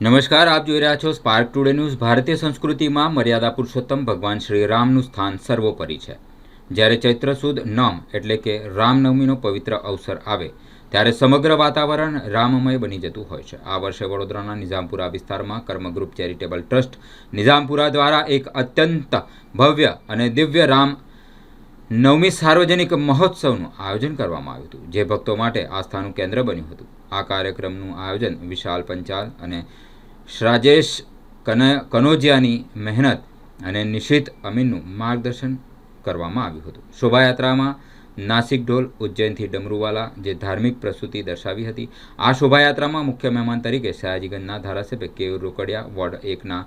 નમસ્કાર, આપ જોઈ રહ્યા છો સ્પાર્ક ટુડે ન્યૂઝ। ભારતીય સંસ્કૃતિમાં મર્યાદા પુરુષોત્તમ ભગવાન શ્રી રામનું સ્થાન સર્વોપરી છે। જ્યારે ચૈત્ર સુદ નોમ એટલે કે રામનવમીનો પવિત્ર અવસર આવે ત્યારે સમગ્ર વાતાવરણ રામમય બની જતું હોય છે। આ વર્ષે વડોદરાના નિઝામપુરા વિસ્તારમાં કર્મ ગ્રુપ ચેરિટેબલ ટ્રસ્ટ નિઝામપુરા દ્વારા એક અત્યંત ભવ્ય અને દિવ્ય રામ નવમી સાર્વજનિક મહોત્સવનું આયોજન કરવામાં આવ્યું હતું, જે ભક્તો માટે આસ્થાનું કેન્દ્ર બન્યું હતું। આ કાર્યક્રમનું આયોજન વિશાલ પંચાલ અને શ્રાજેશ કનોજિયાની મહેનત અને નિશિત અમીનનું માર્ગદર્શન કરવામાં આવ્યું હતું। શોભાયાત્રામાં નાસિક ઢોલ, ઉજ્જૈનથી ડમરૂવાલા જે ધાર્મિક પ્રસ્તુતિ દર્શાવી હતી। આ શોભાયાત્રામાં મુખ્ય મહેમાન તરીકે સયાજીગંજના ધારાસભ્ય કેયુર રોકડિયા, વોર્ડ 1ના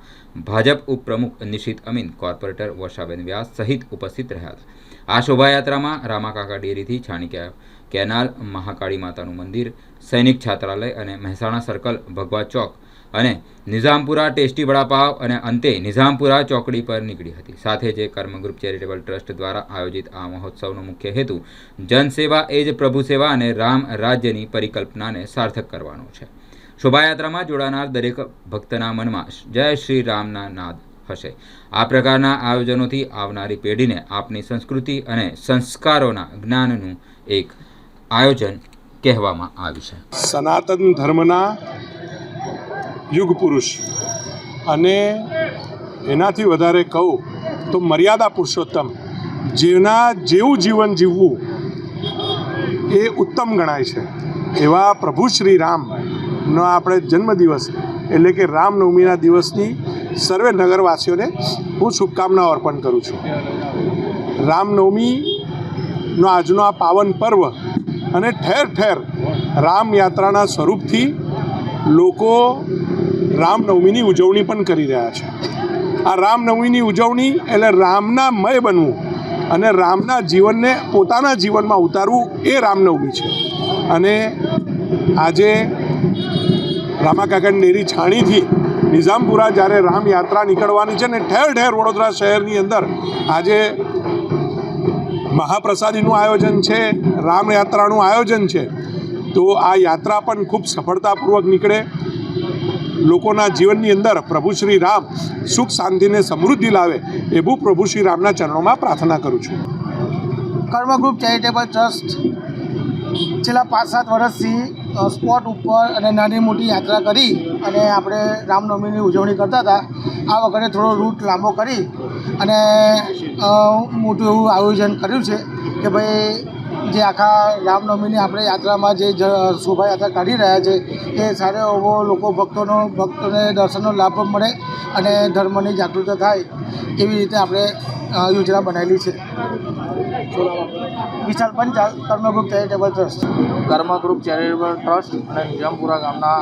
ભાજપ ઉપપ્રમુખ નિશિત અમીન, કોર્પોરેટર વર્ષાબેન વ્યાસ સહિત ઉપસ્થિત રહ્યા હતા। આ શોભાયાત્રામાં રામાકાકા ડેરીથી છાણી કેનાલ, મહાકાળી માતાનું મંદિર, સૈનિક છાત્રાલય અને મહેસાણા સર્કલ, ભગવા ચોક અને નિઝામપુરા ટેસ્ટી વડાપાવ અને અંતે નિઝામપુરા ચોકડી પર નીકળી હતી। સાથે જ કર્મ ગ્રુપ ચેરિટેબલ ટ્રસ્ટ દ્વારા આયોજિત આ મહોત્સવનો મુખ્ય હેતુ જનસેવા એ જ પ્રભુ સેવા અને રામ રાજ્યની પરિકલ્પનાને સાર્થક કરવાનો છે। શોભાયાત્રામાં જોડાનાર દરેક ભક્તના મનમાં જય શ્રી રામના નાદ હશે। આ પ્રકારના આયોજનોથી આવનારી પેઢીને આપની સંસ્કૃતિ અને સંસ્કારોના જ્ઞાનનું એક આયોજન કહેવામાં આવ્યું છે। સનાતન ધર્મના યુગ પુરુષ અને એનાથી વધારે કહું તો મર્યાદા પુરુષોત્તમ, જેના જેવું જીવન જીવવું એ ઉત્તમ ગણાય છે, એવા પ્રભુ શ્રી રામનો આપણે જન્મદિવસ એટલે કે રામનવમીના દિવસની સર્વે નગરવાસીઓને હું શુભકામનાઓ અર્પણ કરું છું। રામનવમીનો આજનો આ પાવન પર્વ અને ઠેર ઠેર રામયાત્રાના સ્વરૂપથી લોકો રામનવમીની ઉજવણી પણ કરી રહ્યા છે। આ રામનવમીની ઉજવણી એટલે રામના મય બનવું અને રામના જીવનને પોતાના જીવનમાં ઉતારવું એ રામનવમી છે। અને આજે રામાકાકાની ડેરી છાણીથી નિઝામપુરા જ્યારે રામયાત્રા નીકળવાની છે ને ઠેર ઠેર વડોદરા શહેરની અંદર આજે મહાપ્રસાદીનું આયોજન છે, રામયાત્રાનું આયોજન છે, તો આ યાત્રા પણ ખૂબ સફળતાપૂર્વક નીકળે, લોકોના જીવનની અંદર પ્રભુ શ્રી રામ સુખ શાંતિને સમૃદ્ધિ લાવે એવું પ્રભુ શ્રી રામના ચરણોમાં પ્રાર્થના કરું છું। કર્મ ગ્રુપ ચેરિટેબલ ટ્રસ્ટ છેલ્લા 5-7 વર્ષથી સ્પોટ ઉપર અને નાની મોટી યાત્રા કરી અને આપણે રામનવમીની ઉજવણી કરતા હતા। આ વખતે થોડો રૂટ લાંબો કરી અને મોટું એવું આયોજન કર્યું છે કે ભાઈ જે આખા રામનવમીની આપણે યાત્રામાં જે શોભાયાત્રા કાઢી રહ્યા છે એ સારો એવો ભક્તોને દર્શનનો લાભ મળે અને ધર્મની જાગૃતતા થાય એવી રીતે આપણે યોજના બનાવેલી છે। વિશાલ પંચાલ, કર્મ ગ્રુપ ચેરિટેબલ ટ્રસ્ટ। કર્મ ગ્રુપ ચેરિટેબલ ટ્રસ્ટ અને નિઝામપુરા ગામના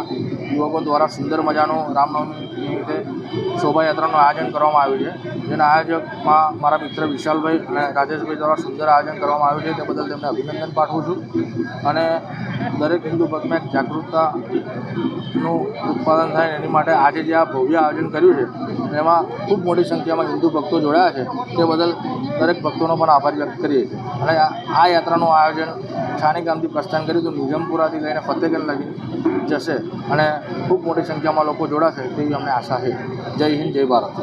યુવકો દ્વારા સુંદર મજાનું રામનવમી નિમિત્તે શોભાયાત્રાનું આયોજન કરવામાં આવ્યું છે, જેના આયોજકમાં મારા મિત્ર વિશાલભાઈ અને રાજેશભાઈ દ્વારા સુંદર આયોજન કરવામાં આવ્યું છે, તે બદલ તેમને અભિનંદન પાઠવું છું। અને દરેક હિન્દુ ભક્તમાં એક જાગૃતતાનું ઉત્પાદન થાય એની માટે આજે જે આ ભવ્ય આયોજન કર્યું છે એમાં ખૂબ મોટી સંખ્યામાં હિન્દુ ભક્તો જોડાયા છે, તે બદલ દરેક ભક્તોનો પણ આભાર વ્યક્ત કરીએ છીએ। અને આ યાત્રાનું આયોજન છાણી ગામથી પ્રસ્થાન કર્યું તો નિઝામપુરાથી લઈને ફતેગંજ લગી જશે અને ખૂબ મોટી સંખ્યામાં લોકો જોડાશે તેવી અમને આશા છે। જય હિન્દ, જય ભારત।